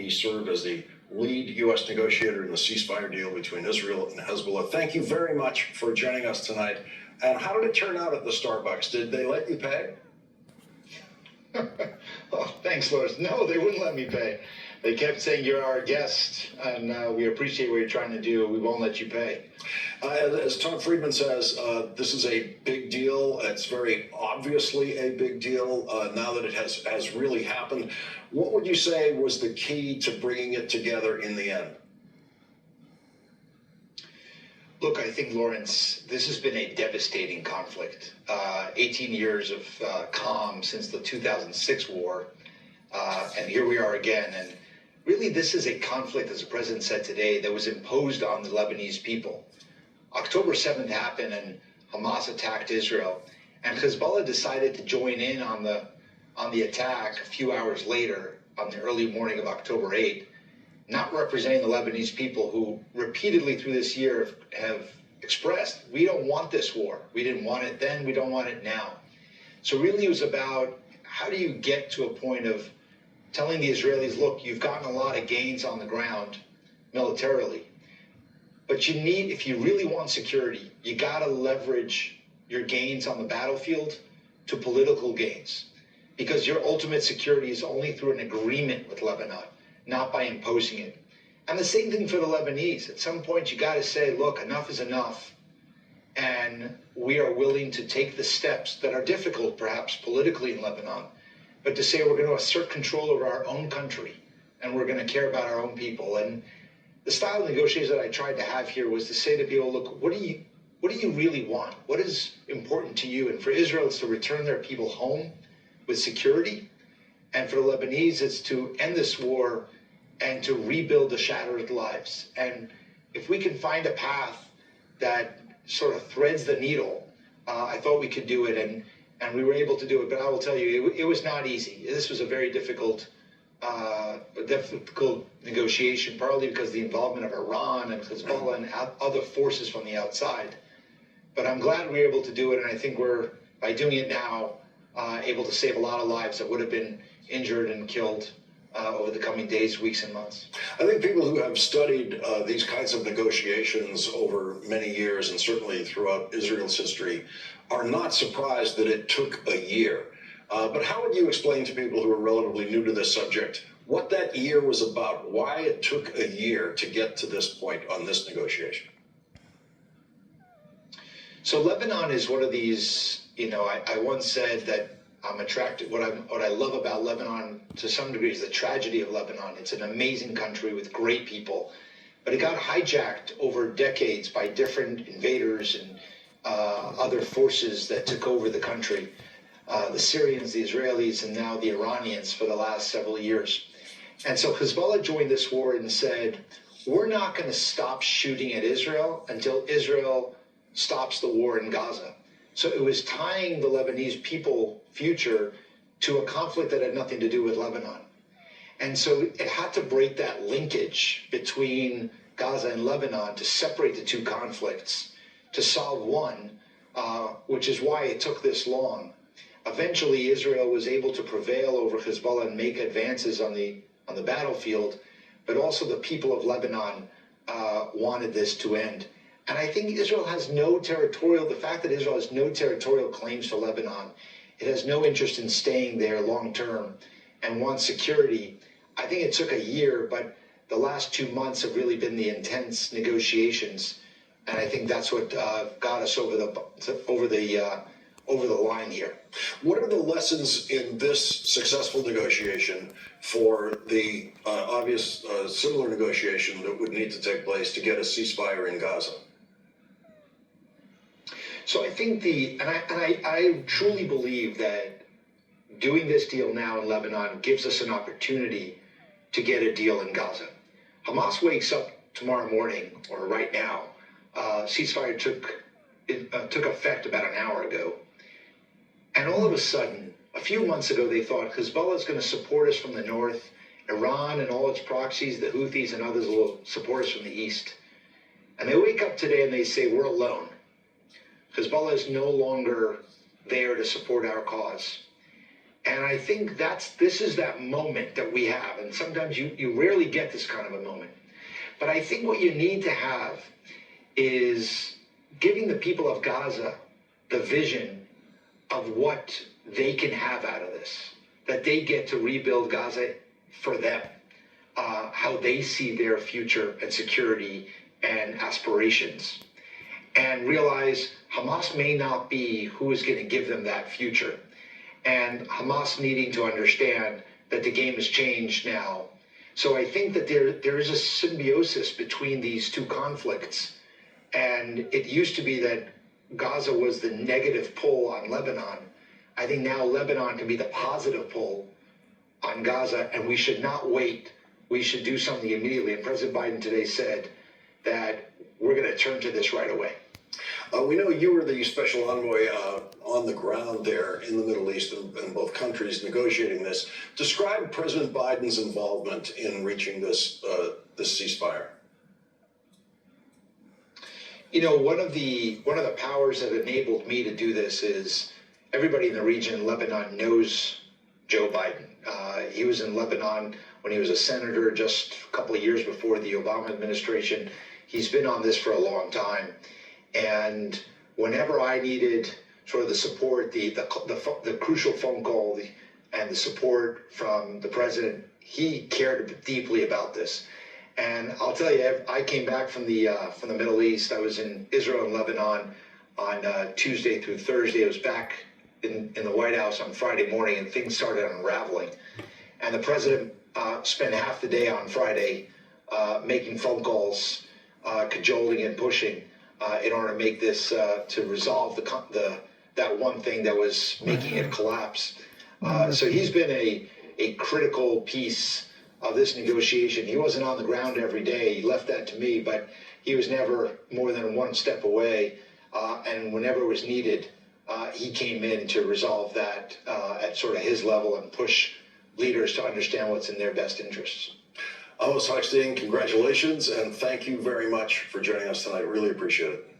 he served as the lead U.S. negotiator in the ceasefire deal between Israel and Hezbollah. Thank you very much for joining us tonight. And how did it turn out at the Starbucks? Did they let you pay? Oh, thanks, Lawrence. No, they wouldn't let me pay. They kept saying, you're our guest, and we appreciate what you're trying to do. We won't let you pay. As Tom Friedman says, this is a big deal. It's very obviously a big deal now that it has really happened. What would you say was the key to bringing it together in the end? Look, I think, Lawrence, this has been a devastating conflict. 18 years of calm since the 2006 war, and here we are again. And really, this is a conflict, as the president said today, that was imposed on the Lebanese people. October 7th happened, and Hamas attacked Israel, and Hezbollah decided to join in on the attack a few hours later, on the early morning of October 8th, not representing the Lebanese people who repeatedly through this year have expressed, we don't want this war. We didn't want it then, we don't want it now. So really it was about, how do you get to a point of telling the Israelis, look, you've gotten a lot of gains on the ground militarily, but you need, if you really want security, you got to leverage your gains on the battlefield to political gains, because your ultimate security is only through an agreement with Lebanon, not by imposing it. And the same thing for the Lebanese. At some point, you got to say, look, enough is enough. And we are willing to take the steps that are difficult, perhaps politically in Lebanon, but to say we're going to assert control over our own country and we're going to care about our own people. And the style of negotiations that I tried to have here was to say to people, look, what do you really want? What is important to you? And for Israel, it's to return their people home with security. And for the Lebanese, it's to end this war and to rebuild the shattered lives. And if we can find a path that sort of threads the needle, I thought we could do it, and we were able to do it. But I will tell you, it was not easy. This was a very difficult negotiation, partly because of the involvement of Iran and Hezbollah and other forces from the outside. But I'm glad we were able to do it, and I think we're, by doing it now, able to save a lot of lives that would have been injured and killed over the coming days, weeks, and months. I think people who have studied these kinds of negotiations over many years, and certainly throughout Israel's history, are not surprised that it took a year. But how would you explain to people who are relatively new to this subject what that year was about, why it took a year to get to this point on this negotiation? So Lebanon is one of these, I once said that I'm attracted, what I love about Lebanon to some degree is the tragedy of Lebanon. It's an amazing country with great people, but it got hijacked over decades by different invaders and other forces that took over the country. The Syrians, the Israelis, and now the Iranians for the last several years. And so Hezbollah joined this war and said, we're not going to stop shooting at Israel until Israel stops the war in Gaza. So it was tying the Lebanese people future to a conflict that had nothing to do with Lebanon. And so it had to break that linkage between Gaza and Lebanon to separate the two conflicts, to solve one, which is why it took this long. Eventually, Israel was able to prevail over Hezbollah and make advances on the battlefield, but also the people of Lebanon wanted this to end. And I think Israel has the fact that Israel has no territorial claims to Lebanon, it has no interest in staying there long term and wants security. I think it took a year, but the last 2 months have really been the intense negotiations. And I think that's what got us over the line here. What are the lessons in this successful negotiation for the obvious similar negotiation that would need to take place to get a ceasefire in Gaza? So I think I truly believe that doing this deal now in Lebanon gives us an opportunity to get a deal in Gaza. Hamas wakes up tomorrow morning, or right now. Ceasefire took effect about an hour ago. And all of a sudden, a few months ago, they thought Hezbollah is going to support us from the north. Iran and all its proxies, the Houthis and others, will support us from the east. And they wake up today and they say, we're alone. Hezbollah is no longer there to support our cause. And I think this is that moment that we have. And sometimes you rarely get this kind of a moment. But I think what you need to have is giving the people of Gaza the vision of what they can have out of this, that they get to rebuild Gaza for them, how they see their future and security and aspirations, and realize Hamas may not be who is going to give them that future. And Hamas needing to understand that the game has changed now. So I think that there is a symbiosis between these two conflicts. And it used to be that Gaza was the negative pull on Lebanon. I think now Lebanon can be the positive pull on Gaza, and we should not wait. We should do something immediately. And President Biden today said that we're going to turn to this right away. We know you were the special envoy on the ground there in the Middle East in both countries negotiating this. Describe President Biden's involvement in reaching this ceasefire. You know, one of the powers that enabled me to do this is everybody in the region, Lebanon, knows Joe Biden. He was in Lebanon when he was a senator just a couple of years before the Obama administration. He's been on this for a long time. And whenever I needed sort of the support, the crucial phone call and the support from the president, he cared deeply about this. And I'll tell you, I came back from the Middle East. I was in Israel and Lebanon on Tuesday through Thursday. I was back in the White House on Friday morning, and things started unraveling. And the president spent half the day on Friday making phone calls, cajoling and pushing in order to make this to resolve that one thing that was making it collapse. So he's been a critical piece of this negotiation. He wasn't on the ground every day. He left that to me, but he was never more than one step away. And whenever it was needed, he came in to resolve that at sort of his level and push leaders to understand what's in their best interests. Amos Hochstein, congratulations, and thank you very much for joining us tonight. Really appreciate it.